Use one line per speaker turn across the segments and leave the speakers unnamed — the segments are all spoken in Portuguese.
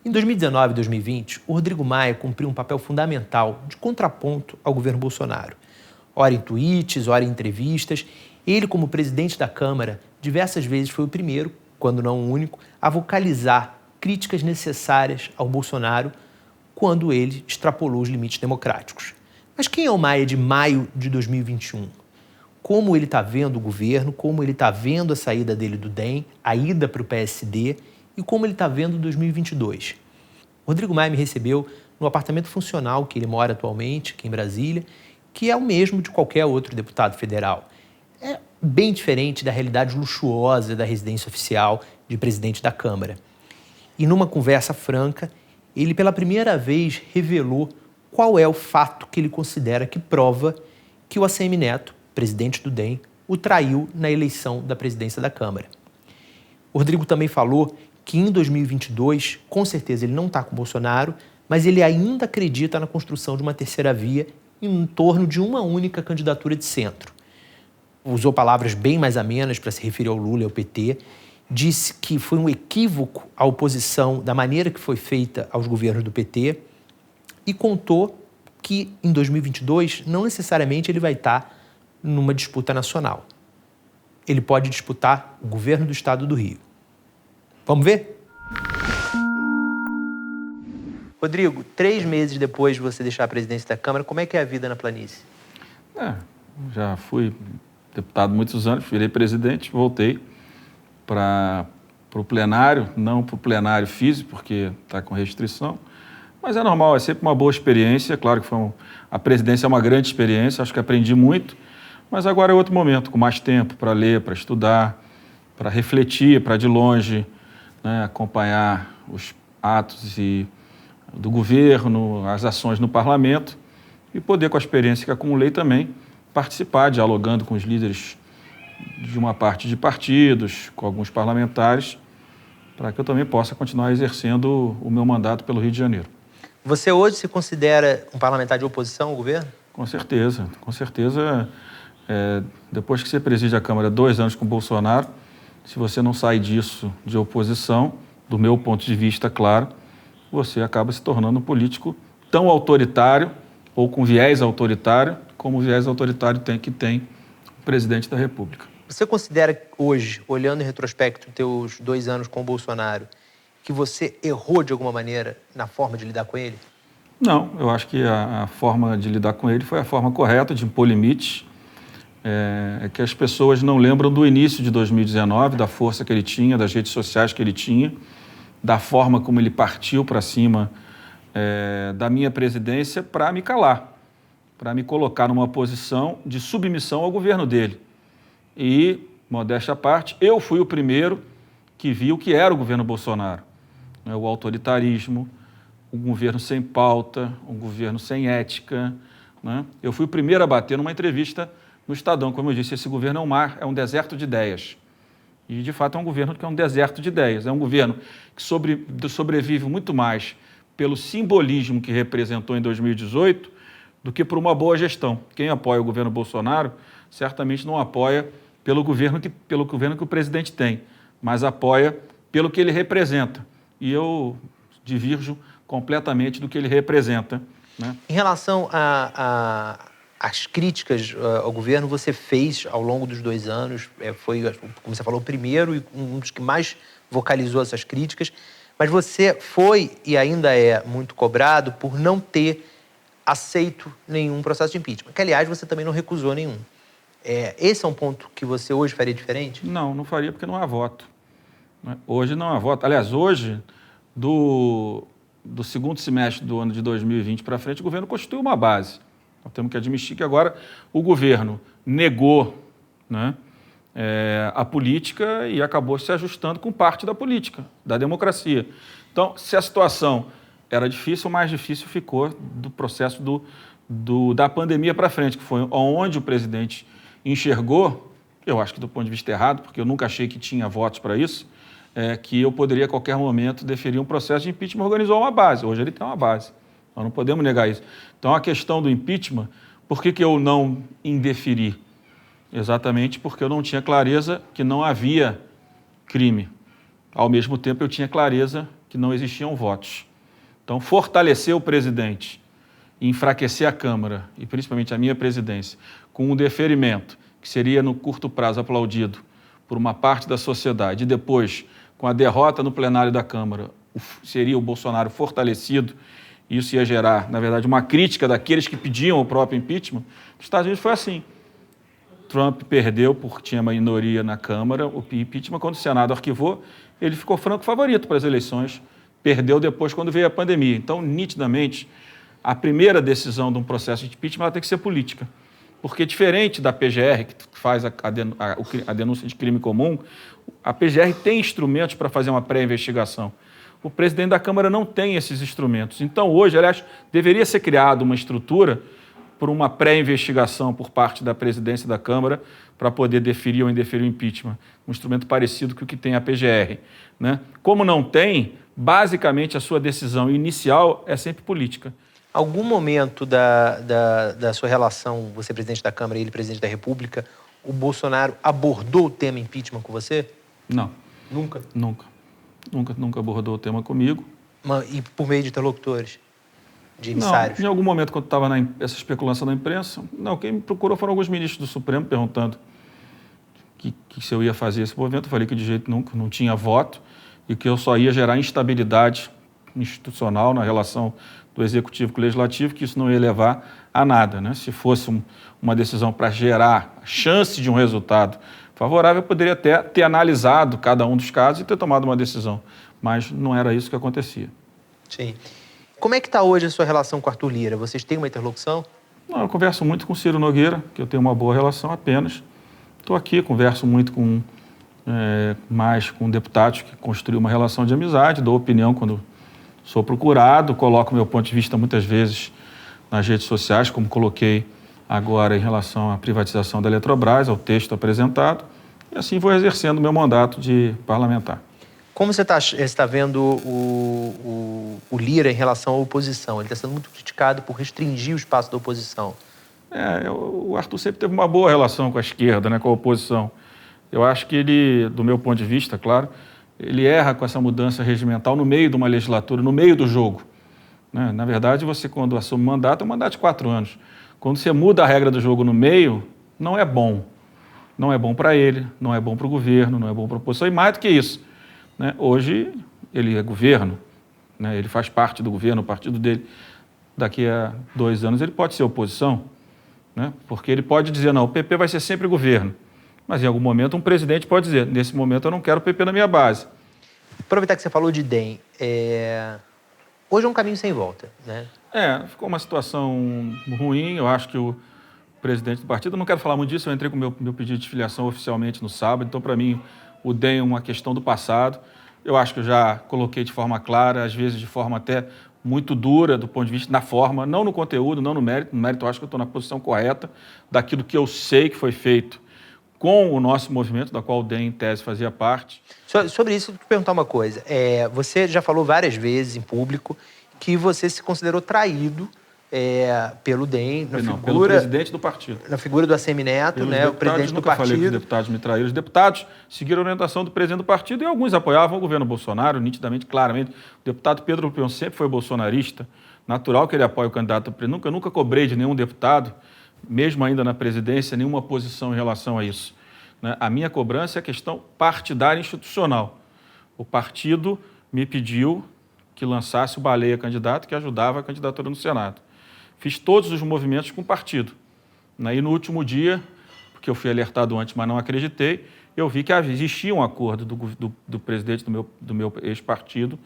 Em 2019 e 2020, o Rodrigo Maia cumpriu um papel fundamental de contraponto ao governo Bolsonaro. Ora em tweets, ora em entrevistas, ele, como presidente da Câmara, diversas vezes foi o primeiro, quando não o único, a vocalizar críticas necessárias ao Bolsonaro quando ele extrapolou os limites democráticos. Mas quem é o Maia de maio de 2021? Como ele está vendo o governo, como ele está vendo a saída dele do DEM, a ida para o PSD e como ele está vendo 2022. Rodrigo Maia me recebeu no apartamento funcional que ele mora atualmente, aqui em Brasília, que é o mesmo de qualquer outro deputado federal. É bem diferente da realidade luxuosa da residência oficial de presidente da Câmara. E numa conversa franca, ele pela primeira vez revelou qual é o fato que ele considera que prova que o ACM Neto, presidente do DEM, o traiu na eleição da presidência da Câmara. O Rodrigo também falou que em 2022, com certeza ele não está com o Bolsonaro, mas ele ainda acredita na construção de uma terceira via em torno de uma única candidatura de centro. Usou palavras bem mais amenas para se referir ao Lula e ao PT, disse que foi um equívoco a oposição da maneira que foi feita aos governos do PT e contou que em 2022 não necessariamente ele vai estar numa disputa nacional. Ele pode disputar o governo do estado do Rio. Vamos ver? Rodrigo, 3 meses depois de você deixar a presidência da Câmara, como é que é a vida na planície?
Já fui deputado há muitos anos, virei presidente, voltei para o plenário, não para o plenário físico, porque está com restrição, mas é normal, é sempre uma boa experiência. Claro que a presidência é uma grande experiência, acho que aprendi muito, mas agora é outro momento, com mais tempo para ler, para estudar, para refletir, para de longe, né, acompanhar os atos do governo, as ações no parlamento e poder, com a experiência que acumulei também, participar, dialogando com os líderes de uma parte de partidos, com alguns parlamentares, para que eu também possa continuar exercendo o meu mandato pelo Rio de Janeiro.
Você hoje se considera um parlamentar de oposição ao governo?
Com certeza, com certeza. Depois que você preside a Câmara 2 anos com o Bolsonaro, se você não sai disso de oposição, do meu ponto de vista, claro, você acaba se tornando um político tão autoritário ou com viés autoritário, como o viés autoritário que tem o presidente da República.
Você considera hoje, olhando em retrospecto teus 2 anos com o Bolsonaro, que você errou de alguma maneira na forma de lidar com ele?
Não, eu acho que a forma de lidar com ele foi a forma correta, de impor limites. É que as pessoas não lembram do início de 2019, da força que ele tinha, das redes sociais que ele tinha, da forma como ele partiu para cima da minha presidência para me calar, para me colocar numa posição de submissão ao governo dele. E, modéstia à parte, eu fui o primeiro que viu o que era o governo Bolsonaro. O autoritarismo, um governo sem pauta, um governo sem ética, né? Eu fui o primeiro a bater numa entrevista no Estadão, como eu disse, esse governo é um mar, é um deserto de ideias. E, de fato, é um governo que é um deserto de ideias. É um governo que sobrevive muito mais pelo simbolismo que representou em 2018 do que por uma boa gestão. Quem apoia o governo Bolsonaro certamente não apoia pelo governo que o presidente tem, mas apoia pelo que ele representa. E eu divirjo completamente do que ele representa, né?
Em relação às críticas ao governo, você fez ao longo dos 2 anos, foi, como você falou, o primeiro e um dos que mais vocalizou essas críticas, mas você foi e ainda é muito cobrado por não ter aceito nenhum processo de impeachment, que, aliás, você também não recusou nenhum. Esse é um ponto que você hoje faria diferente?
Não faria porque não há voto. Hoje não há voto. Aliás, hoje, do segundo semestre do ano de 2020 para frente, o governo constituiu uma base. Nós temos que admitir que agora o governo negou, né, a política e acabou se ajustando com parte da política, da democracia. Então, se a situação era difícil, o mais difícil ficou do processo da pandemia para frente, que foi onde o presidente enxergou, eu acho que do ponto de vista errado, porque eu nunca achei que tinha votos para isso, que eu poderia a qualquer momento deferir um processo de impeachment, organizou uma base. Hoje ele tem uma base, nós não podemos negar isso. Então a questão do impeachment, por que eu não indeferi? Exatamente porque eu não tinha clareza que não havia crime. Ao mesmo tempo eu tinha clareza que não existiam votos. Então, fortalecer o presidente, enfraquecer a Câmara, e principalmente a minha presidência, com um deferimento que seria no curto prazo aplaudido por uma parte da sociedade, e depois, com a derrota no plenário da Câmara, seria o Bolsonaro fortalecido, e isso ia gerar, na verdade, uma crítica daqueles que pediam o próprio impeachment. Nos Estados Unidos foi assim. Trump perdeu porque tinha maioria na Câmara, o impeachment, quando o Senado arquivou, ele ficou franco favorito para as eleições, perdeu depois quando veio a pandemia. Então, nitidamente, a primeira decisão de um processo de impeachment ela tem que ser política. Porque, diferente da PGR, que faz a denúncia de crime comum, a PGR tem instrumentos para fazer uma pré-investigação. O presidente da Câmara não tem esses instrumentos. Então, hoje, aliás, deveria ser criada uma estrutura por uma pré-investigação por parte da presidência da Câmara para poder deferir ou indeferir o impeachment. Um instrumento parecido com o que tem a PGR, né? Como não tem, basicamente a sua decisão inicial é sempre política.
Algum momento da sua relação, você presidente da Câmara e ele presidente da República, o Bolsonaro abordou o tema impeachment com você?
Não.
Nunca?
Nunca abordou o tema comigo.
E por meio de interlocutores? De emissários?
Não, em algum momento, quando estava essa especulação da imprensa, não, quem me procurou foram alguns ministros do Supremo perguntando que se eu ia fazer esse movimento. Eu falei que de jeito nunca, não tinha voto e que eu só ia gerar instabilidade institucional na relação do Executivo com o Legislativo, que isso não ia levar a nada, né? Se fosse uma decisão para gerar a chance de um resultado favorável, eu poderia até ter analisado cada um dos casos e ter tomado uma decisão, mas não era isso que acontecia.
Sim. Como é que está hoje a sua relação com o Arthur Lira? Vocês têm uma interlocução?
Não, eu converso muito com o Ciro Nogueira, que eu tenho uma boa relação apenas. Estou aqui, converso muito mais com deputados que construíram uma relação de amizade, dou opinião quando sou procurado, coloco meu ponto de vista muitas vezes nas redes sociais, como coloquei agora em relação à privatização da Eletrobras, ao texto apresentado, e assim vou exercendo meu mandato de parlamentar.
Como você está vendo o Lira em relação à oposição? Ele está sendo muito criticado por restringir o espaço da oposição.
O Arthur sempre teve uma boa relação com a esquerda, né, com a oposição. Eu acho que ele, do meu ponto de vista, claro, ele erra com essa mudança regimental no meio de uma legislatura, no meio do jogo, né? Na verdade, você, quando assume mandato, é um mandato de 4 anos. Quando você muda a regra do jogo no meio, não é bom. Não é bom para ele, não é bom para o governo, não é bom para a oposição. E mais do que isso, né? Hoje, ele é governo, né? Ele faz parte do governo, o partido dele. Daqui a 2 anos, ele pode ser oposição, né? Porque ele pode dizer, não, o PP vai ser sempre governo. Mas, em algum momento, um presidente pode dizer, nesse momento, eu não quero o PP na minha base.
Aproveitar que você falou de DEM, hoje é um caminho sem volta, né?
Ficou uma situação ruim. Eu acho que o presidente do partido, eu não quero falar muito disso, eu entrei com o meu pedido de filiação oficialmente no sábado, então, para mim, o DEM é uma questão do passado. Eu acho que eu já coloquei de forma clara, às vezes de forma até muito dura, do ponto de vista da forma, não no conteúdo, não no mérito. No mérito, eu acho que eu estou na posição correta daquilo que eu sei que foi feito com o nosso movimento, da qual o DEM, em tese, fazia parte.
Sobre isso, eu vou te perguntar uma coisa. Você já falou várias vezes em público que você se considerou traído pelo DEM,
pelo presidente do partido.
Na figura do Assemineto, né, o presidente do partido.
Nunca falei que os deputados me traíram. Os deputados seguiram a orientação do presidente do partido e alguns apoiavam o governo Bolsonaro, nitidamente, claramente. O deputado Pedro Pion sempre foi bolsonarista. Natural que ele apoie o candidato. Nunca cobrei de nenhum deputado, mesmo ainda na presidência, nenhuma posição em relação a isso, né? A minha cobrança é a questão partidária institucional. O partido me pediu que lançasse o Baleia candidato, que ajudava a candidatura no Senado. Fiz todos os movimentos com o partido. E no último dia, porque eu fui alertado antes, mas não acreditei, eu vi que existia um acordo do presidente do meu ex-partido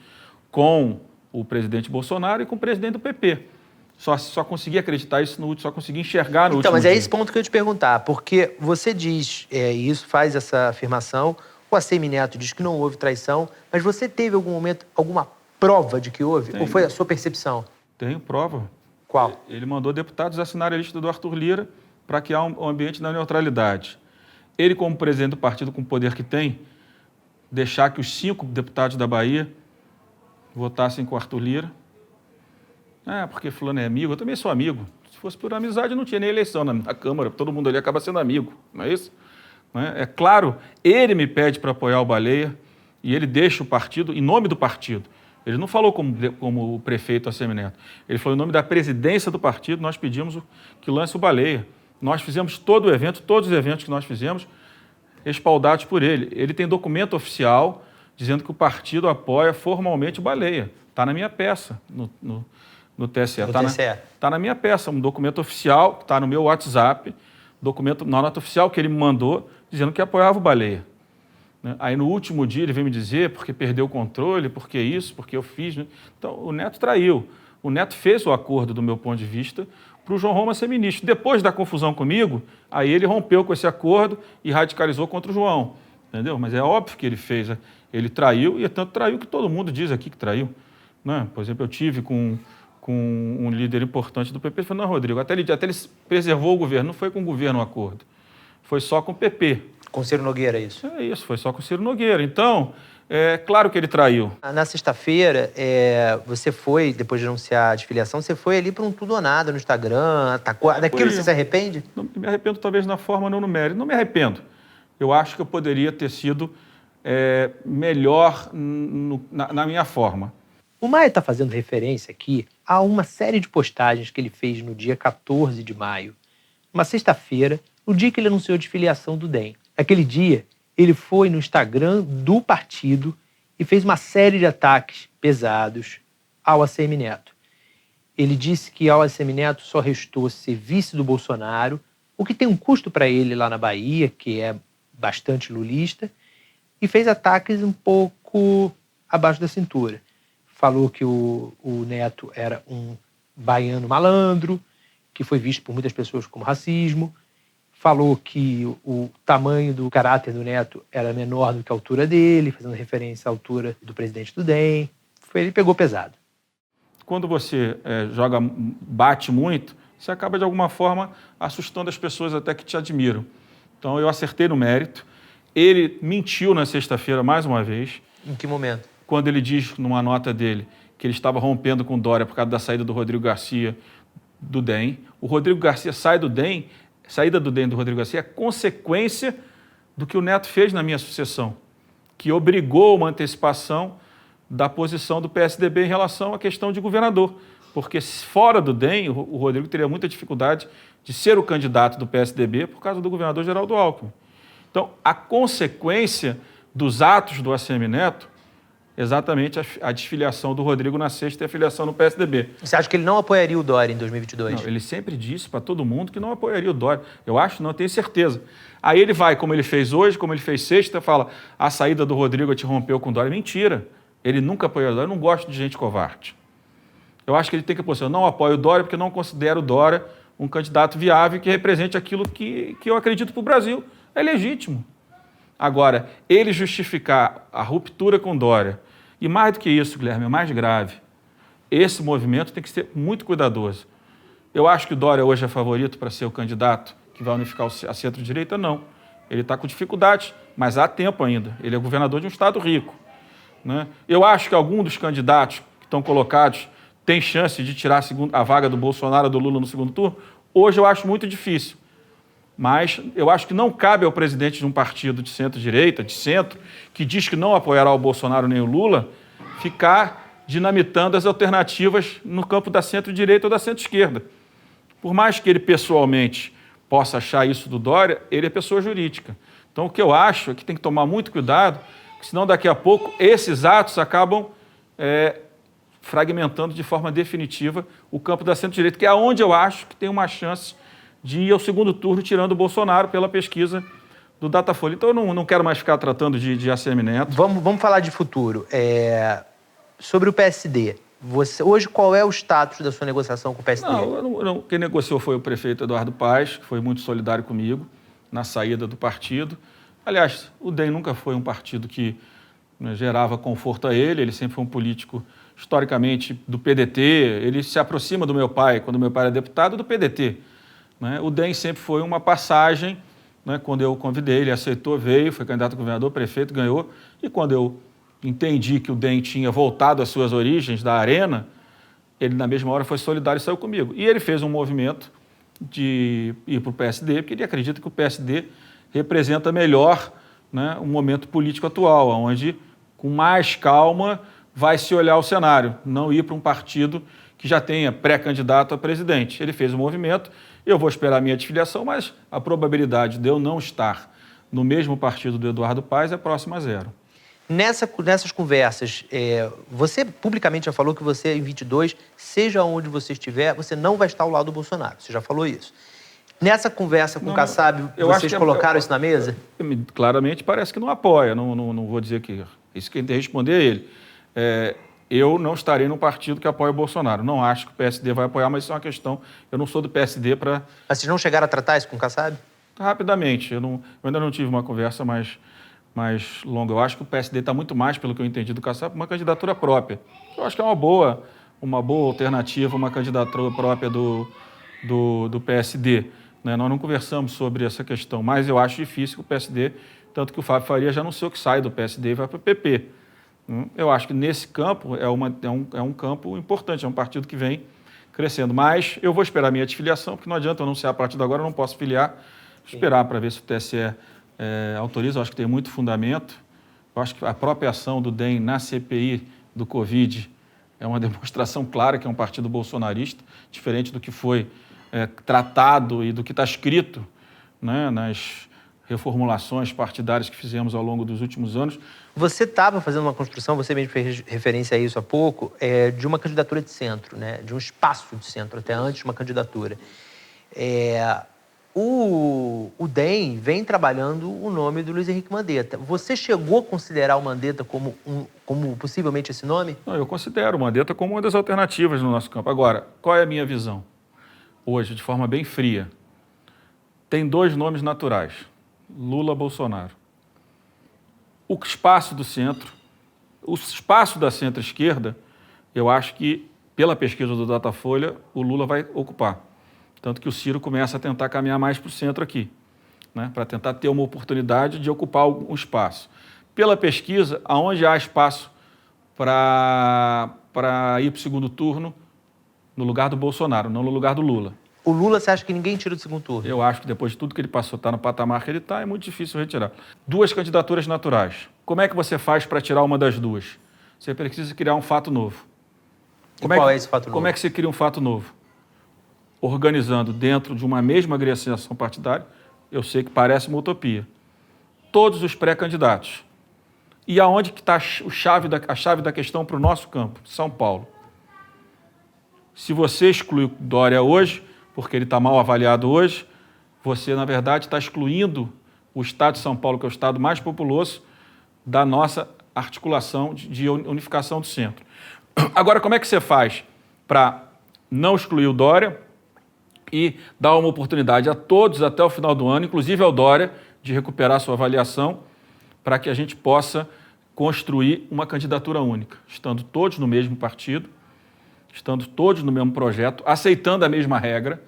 com o presidente Bolsonaro e com o presidente do PP. Só consegui acreditar isso só consegui enxergar no último dia.
Então, mas é esse ponto que eu ia te perguntar, porque você diz isso, faz essa afirmação, o Assemineto diz que não houve traição, mas você teve algum momento, alguma prova de que houve? Ou foi a sua percepção?
Tenho prova.
Qual?
Ele mandou deputados assinarem a lista do Arthur Lira para criar um ambiente da neutralidade. Ele, como presidente do partido com o poder que tem, deixar que os 5 deputados da Bahia votassem com o Arthur Lira. Porque fulano é amigo, eu também sou amigo. Se fosse por amizade, não tinha nem eleição na Câmara, todo mundo ali acaba sendo amigo, não é isso? É claro, ele me pede para apoiar o Baleia e ele deixa o partido, em nome do partido, Ele não falou como o prefeito Assemineto. Ele falou em nome da presidência do partido, nós pedimos que lance o Baleia. Nós fizemos todo o evento, todos os eventos que nós fizemos, respaldados por ele. Ele tem documento oficial dizendo que o partido apoia formalmente o Baleia. Está na minha peça, no TSE. Está na minha peça, um documento oficial, está no meu WhatsApp, documento na nota oficial que ele me mandou, dizendo que apoiava o Baleia. Aí no último dia ele veio me dizer porque perdeu o controle, porque isso, porque eu fiz. Então o Neto traiu. O Neto fez o acordo, do meu ponto de vista, para o João Roma ser ministro. Depois da confusão comigo, aí ele rompeu com esse acordo e radicalizou contra o João. Entendeu? Mas é óbvio que ele fez. Ele traiu, e é tanto traiu que todo mundo diz aqui que traiu. Né? Por exemplo, eu tive com um líder importante do PP, ele falou, não, Rodrigo, até ele preservou o governo, não foi com o governo o acordo, foi só com o PP.
Com Ciro Nogueira, isso?
É isso, foi só com o Ciro Nogueira. Então, é claro que ele traiu.
Na sexta-feira, você foi, depois de anunciar a desfiliação, você foi ali para um tudo ou nada no Instagram, atacou. Daquilo você se arrepende?
Não, me arrependo talvez na forma, não no mérito. Não me arrependo. Eu acho que eu poderia ter sido melhor na minha forma.
O Maia está fazendo referência aqui a uma série de postagens que ele fez no dia 14 de maio, uma sexta-feira, no dia que ele anunciou a desfiliação do DEM. Naquele dia, ele foi no Instagram do partido e fez uma série de ataques pesados ao Assemineto. Ele disse que ao Assemineto só restou ser vice do Bolsonaro, o que tem um custo para ele lá na Bahia, que é bastante lulista, e fez ataques um pouco abaixo da cintura. Falou que o Neto era um baiano malandro, que foi visto por muitas pessoas como racismo. Falou que o tamanho do caráter do Neto era menor do que a altura dele, fazendo referência à altura do presidente do DEM. Ele pegou pesado.
Quando você bate muito, você acaba, de alguma forma, assustando as pessoas até que te admiram. Então, eu acertei no mérito. Ele mentiu na sexta-feira mais uma vez.
Em que momento?
Quando ele diz, numa nota dele, que ele estava rompendo com Dória por causa da saída do Rodrigo Garcia do DEM. O Rodrigo Garcia sai do DEM, saída do DEM do Rodrigo Garcia é consequência do que o Neto fez na minha sucessão, que obrigou uma antecipação da posição do PSDB em relação à questão de governador. Porque fora do DEM, o Rodrigo teria muita dificuldade de ser o candidato do PSDB por causa do governador Geraldo Alckmin. Então, a consequência dos atos do Assemineto, exatamente a desfiliação do Rodrigo na sexta e a filiação no PSDB.
Você acha que ele não apoiaria o Dória em 2022?
Não, ele sempre disse para todo mundo que não apoiaria o Dória. Eu acho, não, eu tenho certeza. Aí ele vai, como ele fez hoje, como ele fez sexta, fala, a saída do Rodrigo te rompeu com o Dória. Mentira. Ele nunca apoiou o Dória. Eu não gosto de gente covarde. Eu acho que ele tem que posicionar, eu não apoio o Dória porque eu não considero o Dória um candidato viável que represente aquilo que eu acredito para o Brasil. É legítimo. Agora, ele justificar a ruptura com Dória, e mais do que isso, Guilherme, é mais grave, esse movimento tem que ser muito cuidadoso. Eu acho que o Dória hoje é favorito para ser o candidato que vai unificar a centro-direita, não. Ele está com dificuldade, mas há tempo ainda. Ele é governador de um estado rico. Né? Eu acho que algum dos candidatos que estão colocados tem chance de tirar a vaga do Bolsonaro ou do Lula no segundo turno. Hoje eu acho muito difícil. Mas eu acho que não cabe ao presidente de um partido de centro-direita, de centro, que diz que não apoiará o Bolsonaro nem o Lula, ficar dinamitando as alternativas no campo da centro-direita ou da centro-esquerda. Por mais que ele pessoalmente possa achar isso do Dória, ele é pessoa jurídica. Então o que eu acho é que tem que tomar muito cuidado, senão daqui a pouco esses atos acabam fragmentando de forma definitiva o campo da centro-direita, que é onde eu acho que tem uma chance de ir ao segundo turno tirando o Bolsonaro pela pesquisa do Datafolha. Então, eu não quero mais ficar tratando de Assemineto.
Vamos falar de futuro. Sobre o PSD. Hoje, qual é o status da sua negociação com o PSD?
Quem negociou foi o prefeito Eduardo Paes, que foi muito solidário comigo na saída do partido. Aliás, o DEM nunca foi um partido que gerava conforto a ele sempre foi um político, historicamente, do PDT. Ele se aproxima do meu pai, quando meu pai era deputado, do PDT. O DEM sempre foi uma passagem, quando eu convidei, ele aceitou, veio, foi candidato a governador, prefeito, ganhou, e quando eu entendi que o DEM tinha voltado às suas origens da Arena, ele na mesma hora foi solidário e saiu comigo. E ele fez um movimento de ir para o PSD, porque ele acredita que o PSD representa melhor o momento político atual, onde, com mais calma, vai se olhar o cenário, não ir para um partido que já tenha pré-candidato a presidente. Ele fez o movimento, eu vou esperar a minha desfiliação, mas a probabilidade de eu não estar no mesmo partido do Eduardo Paes é próxima a zero.
Nessas conversas, você publicamente já falou que você, em 22, seja onde você estiver, você não vai estar ao lado do Bolsonaro. Você já falou isso. Nessa conversa com o Kassab, vocês colocaram isso na mesa?
Claramente parece que não apoia, não vou dizer que... Isso que tem que responder a ele. Eu não estarei num partido que apoia o Bolsonaro. Não acho que o PSD vai apoiar, mas isso é uma questão... Eu não sou do PSD para...
Mas vocês não chegaram a tratar isso com o Kassab?
Rapidamente. Eu ainda não tive uma conversa mais longa. Eu acho que o PSD está muito mais, pelo que eu entendi do Kassab, uma candidatura própria. Eu acho que é uma boa alternativa, uma candidatura própria do PSD. Né? Nós não conversamos sobre essa questão, mas eu acho difícil que o PSD, tanto que o Fábio Faria já anunciou que sai do PSD e vai para o PP. Eu acho que nesse campo é um campo importante, é um partido que vem crescendo. Mas eu vou esperar a minha desfiliação, porque não adianta eu anunciar a partir de agora, eu não posso filiar. Esperar para ver se o TSE autoriza, eu acho que tem muito fundamento. Eu acho que a própria ação do DEM na CPI do Covid é uma demonstração clara que é um partido bolsonarista, diferente do que foi tratado e do que está escrito, né, nas reformulações partidárias que fizemos ao longo dos últimos anos.
Você estava fazendo uma construção, você mesmo fez referência a isso há pouco, de uma candidatura de centro, né, de um espaço de centro, até antes de uma candidatura. O DEM vem trabalhando o nome do Luiz Henrique Mandetta. Você chegou a considerar o Mandetta como possivelmente esse nome?
Não, eu considero o Mandetta como uma das alternativas no nosso campo. Agora, qual é a minha visão? Hoje, de forma bem fria, tem dois nomes naturais, Lula e Bolsonaro. O espaço do centro, o espaço da centro-esquerda, eu acho que, pela pesquisa do Datafolha, o Lula vai ocupar. Tanto que o Ciro começa a tentar caminhar mais para o centro aqui, né, para tentar ter uma oportunidade de ocupar um espaço. Pela pesquisa, aonde há espaço para ir para o segundo turno, no lugar do Bolsonaro, não no lugar do Lula.
O Lula, você acha que ninguém tira do segundo turno?
Eu acho que depois de tudo que ele passou, está no patamar que ele está, é muito difícil retirar. Duas candidaturas naturais. Como é que você faz para tirar uma das duas? Você precisa criar um fato novo.
Qual é esse fato novo?
Como é que você cria um fato novo? Organizando dentro de uma mesma agremiação partidária, eu sei que parece uma utopia, todos os pré-candidatos. E aonde que está a chave da questão para o nosso campo? São Paulo. Se você exclui o Dória hoje, porque ele está mal avaliado hoje, você, na verdade, está excluindo o estado de São Paulo, que é o estado mais populoso, da nossa articulação de unificação do centro. Agora, como é que você faz para não excluir o Dória e dar uma oportunidade a todos até o final do ano, inclusive ao Dória, de recuperar sua avaliação, para que a gente possa construir uma candidatura única, estando todos no mesmo partido, estando todos no mesmo projeto, aceitando a mesma regra.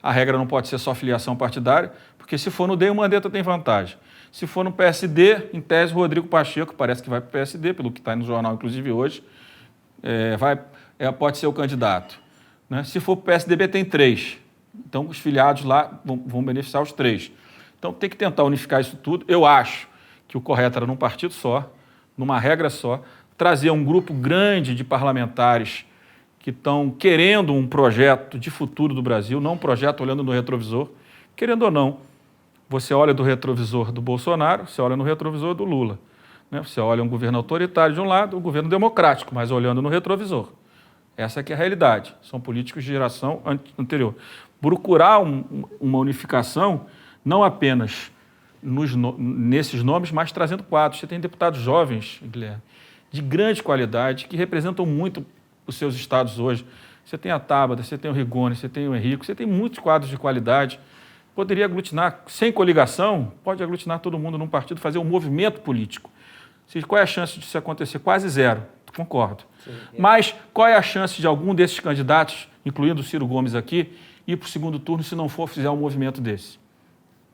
A regra não pode ser só filiação partidária, porque se for no DEM, o Mandetta tem vantagem. Se for no PSD, em tese, o Rodrigo Pacheco, parece que vai para o PSD, pelo que está no jornal, inclusive hoje, pode ser o candidato. Né? Se for para o PSDB, tem 3. Então, os filiados lá vão beneficiar os 3. Então, tem que tentar unificar isso tudo. Eu acho que o correto era num partido só, numa regra só, trazer um grupo grande de parlamentares que estão querendo um projeto de futuro do Brasil, não um projeto olhando no retrovisor. Querendo ou não, você olha do retrovisor do Bolsonaro, você olha no retrovisor do Lula. Né? Você olha um governo autoritário de um lado, um governo democrático, mas olhando no retrovisor. Essa aqui é a realidade. São políticos de geração anterior. Procurar uma unificação, não apenas nesses nomes, mas trazendo quadros. Você tem deputados jovens, Guilherme, de grande qualidade, que representam muito os seus estados hoje. Você tem a Tabata, você tem o Rigoni, você tem o Henrico, você tem muitos quadros de qualidade. Poderia aglutinar, sem coligação, pode aglutinar todo mundo num partido, fazer um movimento político. Qual é a chance disso acontecer? Quase zero, concordo. Sim, mas qual é a chance de algum desses candidatos, incluindo o Ciro Gomes aqui, ir para o segundo turno se não for fizer um movimento desse?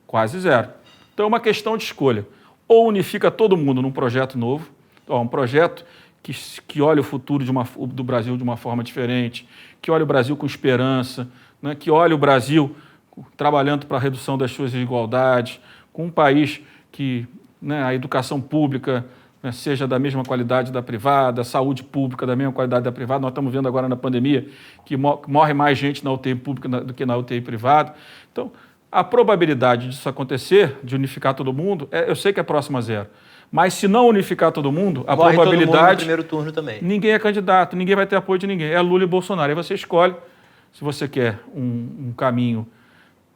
Quase zero. Então é uma questão de escolha. Ou unifica todo mundo num projeto novo, um projeto que olha o futuro do Brasil de uma forma diferente, que olha o Brasil com esperança, né, que olha o Brasil trabalhando para a redução das suas desigualdades, com um país que, né, a educação pública né, seja da mesma qualidade da privada, saúde pública da mesma qualidade da privada. Nós estamos vendo agora na pandemia que morre mais gente na UTI pública do que na UTI privada. Então, a probabilidade disso acontecer, de unificar todo mundo, eu sei que é próximo a zero. Mas se não unificar todo mundo, a
morre
probabilidade...
todo mundo no primeiro turno também.
Ninguém é candidato, ninguém vai ter apoio de ninguém. É Lula e Bolsonaro. Aí você escolhe se você quer um caminho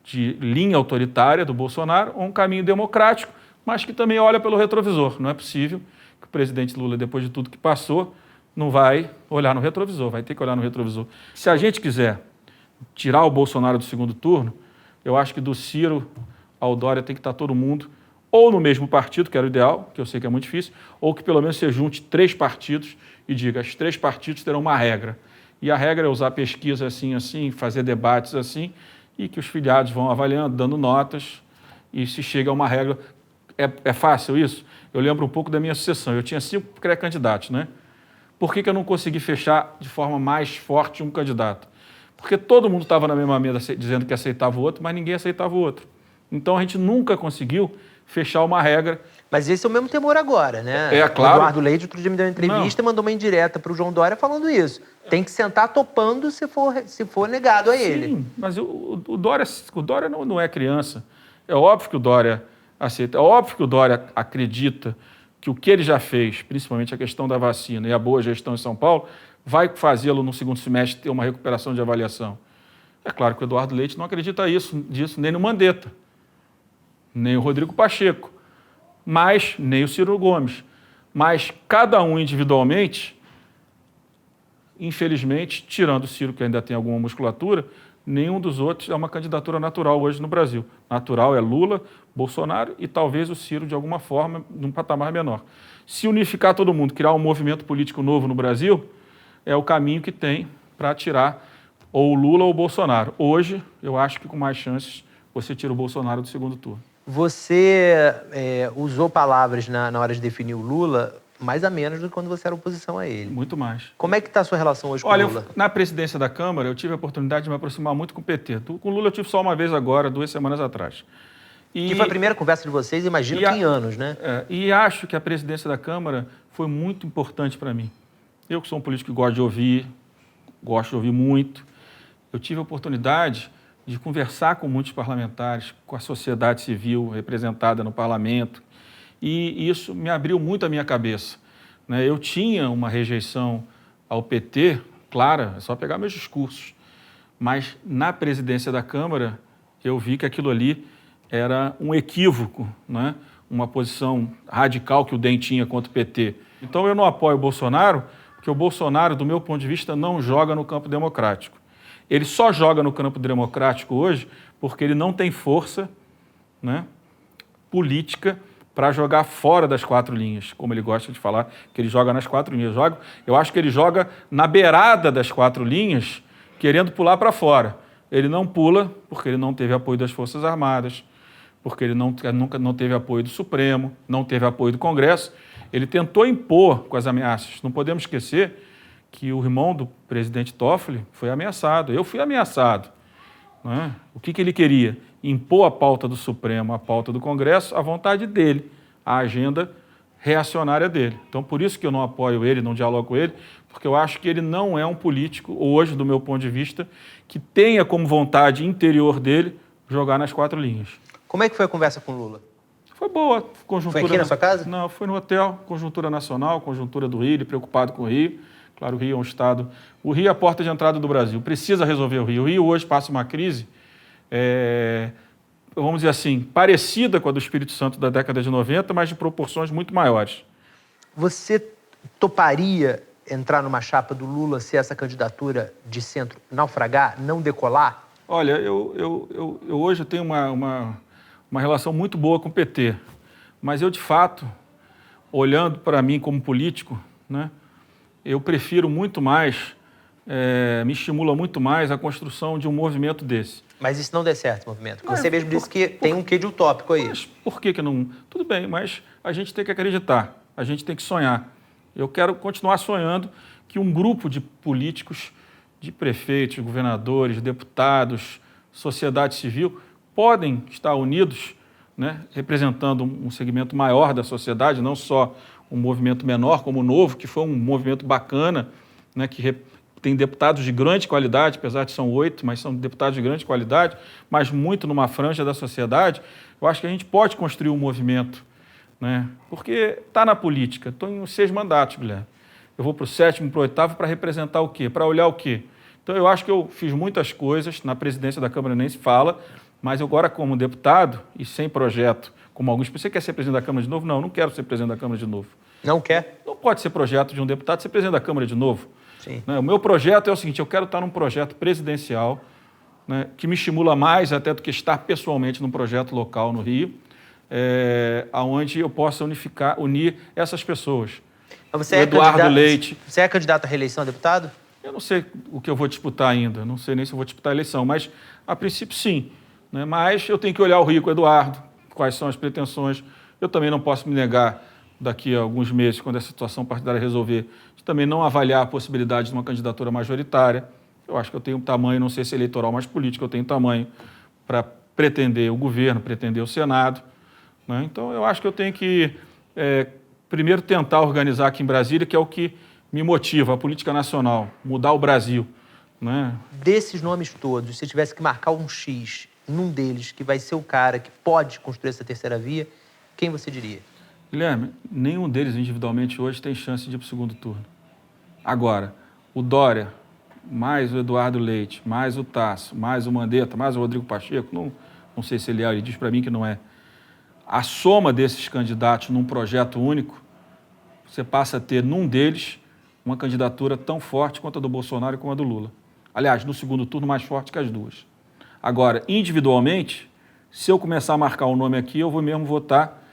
de linha autoritária do Bolsonaro ou um caminho democrático, mas que também olha pelo retrovisor. Não é possível que o presidente Lula, depois de tudo que passou, não vai olhar no retrovisor, vai ter que olhar no retrovisor. Se a gente quiser tirar o Bolsonaro do segundo turno, eu acho que do Ciro ao Dória tem que estar todo mundo ou no mesmo partido, que era o ideal, que eu sei que é muito difícil, ou que pelo menos você junte 3 partidos e diga, os 3 partidos terão uma regra. E a regra é usar pesquisa assim, fazer debates assim, e que os filiados vão avaliando, dando notas, e se chega a uma regra. É fácil isso? Eu lembro um pouco da minha sucessão. Eu tinha 5 pré-candidatos, né? Por que eu não consegui fechar de forma mais forte um candidato? Porque todo mundo estava na mesma mesa dizendo que aceitava o outro, mas ninguém aceitava o outro. Então a gente nunca conseguiu fechar uma regra.
Mas esse é o mesmo temor agora, né?
É, claro.
O Eduardo Leite, outro dia, me deu uma entrevista e mandou uma indireta para o João Dória falando isso. Tem que sentar topando se for negado a ele.
Sim, mas o Dória não é criança. É óbvio que o Dória aceita. É óbvio que o Dória acredita que o que ele já fez, principalmente a questão da vacina e a boa gestão em São Paulo, vai fazê-lo no segundo semestre ter uma recuperação de avaliação. É claro que o Eduardo Leite não acredita disso nem no Mandetta, nem o Rodrigo Pacheco, nem o Ciro Gomes. Mas cada um individualmente, infelizmente, tirando o Ciro, que ainda tem alguma musculatura, nenhum dos outros é uma candidatura natural hoje no Brasil. Natural é Lula, Bolsonaro e talvez o Ciro, de alguma forma, num patamar menor. Se unificar todo mundo, criar um movimento político novo no Brasil, é o caminho que tem para tirar ou o Lula ou o Bolsonaro. Hoje, eu acho que com mais chances, você tira o Bolsonaro do segundo turno.
Você usou palavras na hora de definir o Lula mais a menos do que quando você era oposição a ele.
Muito mais.
Como é que está a sua relação hoje com o Lula?
Na presidência da Câmara, eu tive a oportunidade de me aproximar muito com o PT. Com o Lula eu tive só uma vez agora, 2 semanas atrás.
Que foi a primeira conversa de vocês, imagino que em anos, né?
E acho que a presidência da Câmara foi muito importante para mim. Eu que sou um político que gosto de ouvir muito, eu tive a oportunidade de conversar com muitos parlamentares, com a sociedade civil representada no parlamento, e isso me abriu muito a minha cabeça. Eu tinha uma rejeição ao PT, clara, é só pegar meus discursos, mas na presidência da Câmara eu vi que aquilo ali era um equívoco, uma posição radical que o DEM tinha contra o PT. Então eu não apoio o Bolsonaro, porque o Bolsonaro, do meu ponto de vista, não joga no campo democrático. Ele só joga no campo democrático hoje porque ele não tem força política para jogar fora das 4 linhas, como ele gosta de falar, que ele joga nas 4 linhas. Eu acho que ele joga na beirada das 4 linhas, querendo pular para fora. Ele não pula porque ele não teve apoio das Forças Armadas, porque ele nunca não teve apoio do Supremo, não teve apoio do Congresso. Ele tentou impor com as ameaças. Não podemos esquecer que o irmão do presidente Toffoli foi ameaçado. Eu fui ameaçado. O que ele queria? Impor a pauta do Supremo, a pauta do Congresso, à vontade dele, a agenda reacionária dele. Então, por isso que eu não apoio ele, não dialogo com ele, porque eu acho que ele não é um político, hoje, do meu ponto de vista, que tenha como vontade interior dele jogar nas 4 linhas.
Como é que foi a conversa com o Lula?
Foi boa. Conjuntura.
Foi aqui na sua casa?
Não, foi no hotel, conjuntura nacional, conjuntura do Rio, ele preocupado com o Rio. Claro, o Rio é um estado... O Rio é a porta de entrada do Brasil, precisa resolver o Rio. O Rio hoje passa uma crise, vamos dizer assim, parecida com a do Espírito Santo da década de 90, mas de proporções muito maiores.
Você toparia entrar numa chapa do Lula se essa candidatura de centro naufragar, não decolar?
Olha, eu hoje tenho uma relação muito boa com o PT, mas eu, de fato, olhando para mim como político, eu prefiro muito mais, me estimula muito mais a construção de um movimento desse.
Mas isso não der certo, movimento. Você mesmo disse que tem um quê de utópico aí.
Mas por que não? Tudo bem, mas a gente tem que acreditar, a gente tem que sonhar. Eu quero continuar sonhando que um grupo de políticos, de prefeitos, governadores, deputados, sociedade civil, podem estar unidos, representando um segmento maior da sociedade, não só um movimento menor como o Novo, que foi um movimento bacana, né, que tem deputados de grande qualidade, apesar de são 8, mas são deputados de grande qualidade, mas muito numa franja da sociedade. Eu acho que a gente pode construir um movimento, né, porque está na política. Estou em 6 mandatos, Guilherme. Eu vou para o 7º, para o 8º, para representar o quê? Para olhar o quê? Então, eu acho que eu fiz muitas coisas, na presidência da Câmara nem se fala, mas agora, como deputado e sem projeto, como alguns, você quer ser presidente da Câmara de novo? Não, não quero ser presidente da Câmara de novo.
Não quer?
Não pode ser projeto de um deputado ser presidente da Câmara de novo.
Sim.
Né? O meu projeto é o seguinte, eu quero estar num projeto presidencial, né, que me estimula mais até do que estar pessoalmente num projeto local no Rio, onde eu possa unir essas pessoas.
Mas
o Eduardo Leite.
Você é candidato à reeleição a deputado?
Eu não sei o que eu vou disputar ainda, não sei nem se eu vou disputar a eleição, mas a princípio sim. Né? Mas eu tenho que olhar o Rio com o Eduardo, quais são as pretensões. Eu também não posso me negar, daqui a alguns meses, quando a situação partidária resolver, de também não avaliar a possibilidade de uma candidatura majoritária. Eu acho que eu tenho tamanho, não sei se eleitoral, mas político, eu tenho tamanho para pretender o governo, pretender o Senado. Né? Então, eu acho que eu tenho que, primeiro, tentar organizar aqui em Brasília, que é o que me motiva, a política nacional, mudar o Brasil. Né?
Desses nomes todos, se você tivesse que marcar um X num deles, que vai ser o cara que pode construir essa terceira via, quem você diria?
Guilherme, nenhum deles individualmente hoje tem chance de ir para o segundo turno. Agora, o Dória, mais o Eduardo Leite, mais o Tasso, mais o Mandetta, mais o Rodrigo Pacheco, não sei se ele diz para mim que não é. A soma desses candidatos num projeto único, você passa a ter, num deles, uma candidatura tão forte quanto a do Bolsonaro e como a do Lula. Aliás, no segundo turno, mais forte que as duas. Agora, individualmente, se eu começar a marcar um nome aqui, eu vou mesmo votar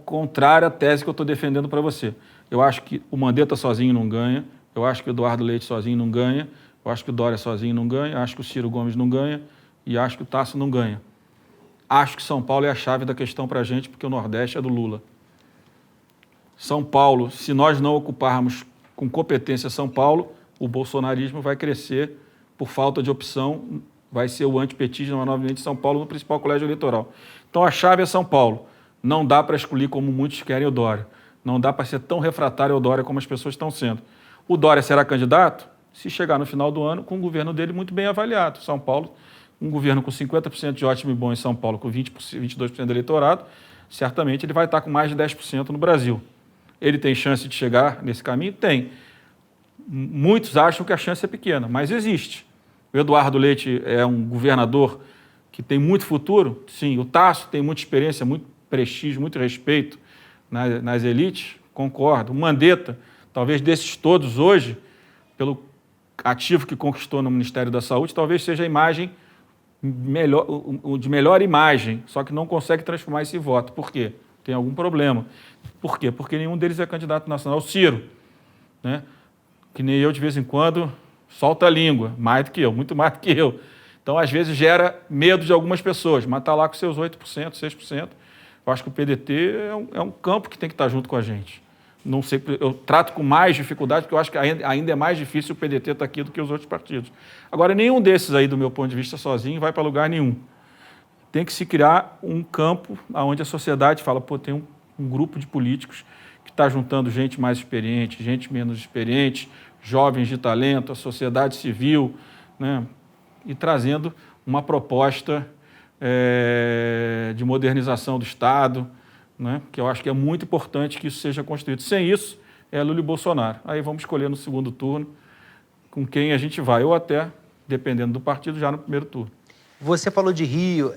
contrário à tese que eu estou defendendo para você. Eu acho que o Mandetta sozinho não ganha, eu acho que o Eduardo Leite sozinho não ganha, eu acho que o Dória sozinho não ganha, acho que o Ciro Gomes não ganha e acho que o Tasso não ganha. Acho que São Paulo é a chave da questão para a gente, porque o Nordeste é do Lula. São Paulo, se nós não ocuparmos com competência São Paulo, o bolsonarismo vai crescer por falta de opção, vai ser o antipetismo novamente de São Paulo no principal colégio eleitoral. Então a chave é São Paulo. Não dá para escolher como muitos querem o Dória. Não dá para ser tão refratário ao Dória como as pessoas estão sendo. O Dória será candidato se chegar no final do ano com o governo dele muito bem avaliado. São Paulo, um governo com 50% de ótimo e bom em São Paulo, com 22% do eleitorado, certamente ele vai estar com mais de 10% no Brasil. Ele tem chance de chegar nesse caminho? Tem. Muitos acham que a chance é pequena, mas existe. O Eduardo Leite é um governador que tem muito futuro? Sim. O Tasso tem muita experiência, muito prestígio, muito respeito nas elites? Concordo. O Mandetta, talvez desses todos hoje, pelo ativo que conquistou no Ministério da Saúde, talvez seja a imagem de melhor imagem, só que não consegue transformar esse voto. Por quê? Tem algum problema. Por quê? Porque nenhum deles é candidato nacional. O Ciro, né? Que nem eu, de vez em quando, solta a língua, mais do que eu, muito mais do que eu. Então, às vezes, gera medo de algumas pessoas, mas está lá com seus 8%, 6%. Eu acho que o PDT é um campo que tem que estar junto com a gente. Não sei, eu trato com mais dificuldade, porque eu acho que ainda é mais difícil o PDT estar aqui do que os outros partidos. Agora, nenhum desses aí, do meu ponto de vista, sozinho, vai para lugar nenhum. Tem que se criar um campo onde a sociedade fala, pô, tem um grupo de políticos que está juntando gente mais experiente, gente menos experiente, jovens de talento, a sociedade civil, né, e trazendo uma proposta de modernização do Estado, né, que eu acho que é muito importante que isso seja construído. Sem isso, é Lula e Bolsonaro. Aí vamos escolher no segundo turno com quem a gente vai, ou até, dependendo do partido, já no primeiro turno.
Você falou de Rio.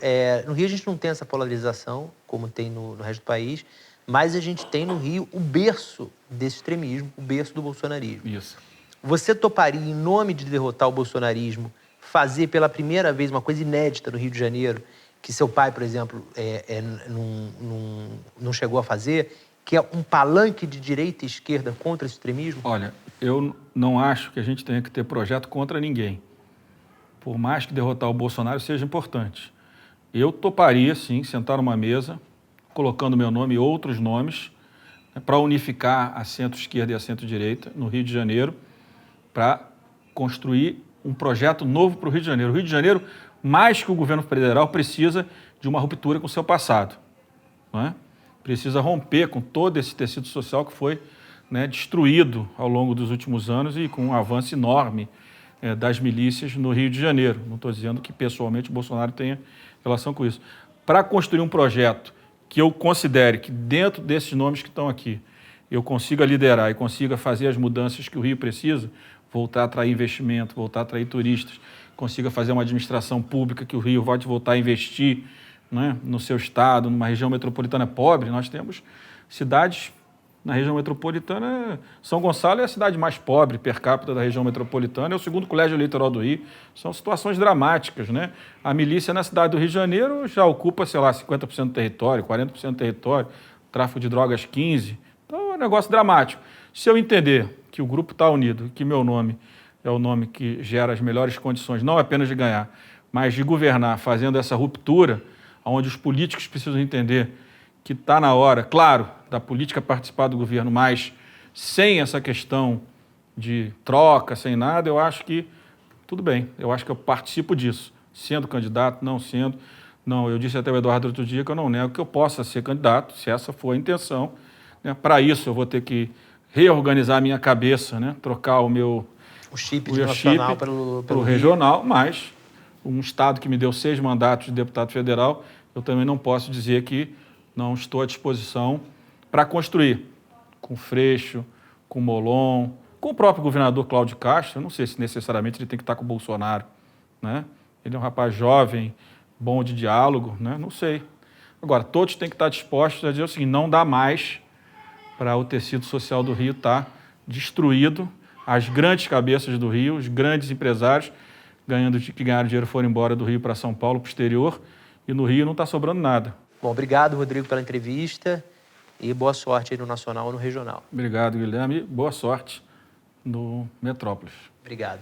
No Rio a gente não tem essa polarização, como tem no resto do país, mas a gente tem no Rio o berço desse extremismo, o berço do bolsonarismo.
Isso.
Você toparia, em nome de derrotar o bolsonarismo, fazer pela primeira vez uma coisa inédita no Rio de Janeiro, que seu pai, por exemplo, não chegou a fazer, que é um palanque de direita e esquerda contra esse extremismo?
Olha, eu não acho que a gente tenha que ter projeto contra ninguém. Por mais que derrotar o Bolsonaro seja importante. Eu toparia, sim, sentar numa mesa, colocando meu nome e outros nomes, para unificar a centro-esquerda e a centro-direita no Rio de Janeiro, para construir um projeto novo para o Rio de Janeiro. O Rio de Janeiro, mais que o governo federal, precisa de uma ruptura com o seu passado. Não é? precisa romper com todo esse tecido social que foi, né, destruído ao longo dos últimos anos e com um avanço enorme das milícias no Rio de Janeiro. Não estou dizendo que pessoalmente o Bolsonaro tenha relação com isso. Para construir um projeto que eu considere que dentro desses nomes que estão aqui eu consiga liderar e consiga fazer as mudanças que o Rio precisa, voltar a atrair investimento, voltar a atrair turistas, consiga fazer uma administração pública que o Rio pode voltar a investir, né, no seu estado, numa região metropolitana pobre. Nós temos cidades na região metropolitana. São Gonçalo é a cidade mais pobre per capita da região metropolitana, é o segundo colégio eleitoral do Rio. São situações dramáticas, né? A milícia na cidade do Rio de Janeiro já ocupa, sei lá, 50% do território, 40% do território, tráfico de drogas 15%. Então é um negócio dramático. Se eu entender que o grupo está unido, que meu nome é o nome que gera as melhores condições, não apenas de ganhar, mas de governar, fazendo essa ruptura, onde os políticos precisam entender que está na hora, claro, da política participar do governo, mas sem essa questão de troca, sem nada, eu acho que tudo bem. Eu acho que eu participo disso, sendo candidato, não sendo. Não, eu disse até ao Eduardo outro dia que eu não nego que eu possa ser candidato, se essa for a intenção, né? Para isso eu vou ter que reorganizar a minha cabeça, né? Trocar o
chip de nacional
pelo regional, mas um estado que me deu 6 mandatos de deputado federal, eu também não posso dizer que não estou à disposição para construir com Freixo, com Molon, com o próprio governador Cláudio Castro. Eu não sei se necessariamente ele tem que estar com o Bolsonaro, né? Ele é um rapaz jovem, bom de diálogo, né? Não sei. Agora, todos têm que estar dispostos a dizer o seguinte: não dá mais para o tecido social do Rio estar destruído, as grandes cabeças do Rio, os grandes empresários que ganharam dinheiro foram embora do Rio para São Paulo, para o exterior, e no Rio não está sobrando nada.
Bom, obrigado, Rodrigo, pela entrevista e boa sorte aí no Nacional ou no Regional.
Obrigado, Guilherme. Boa sorte no Metrópolis.
Obrigado.